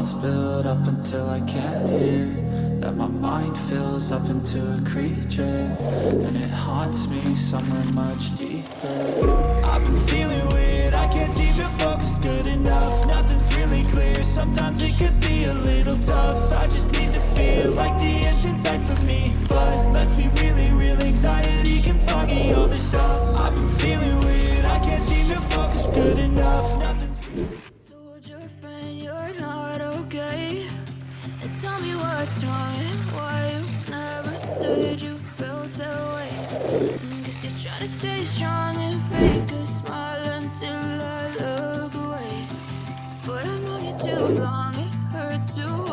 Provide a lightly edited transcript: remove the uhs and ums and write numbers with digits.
thoughts build up until I can't hear, that my mind fills up into a creature, and it haunts me somewhere much deeper. I've been feeling weird, I can't seem to focus good enough. Nothing's really clear, sometimes it could be a little tough. I just need to feel like the end's in sight for me, but let's be really real, anxiety can foggy all this stuff. I've been feeling weird, I can't seem to focus good enough. Nothing's Told your friend you're not okay, and tell me what's wrong and why you never said you felt that way. Guess you're trying to stay strong and fake a smile until I look away. But I've known you too long, it hurts to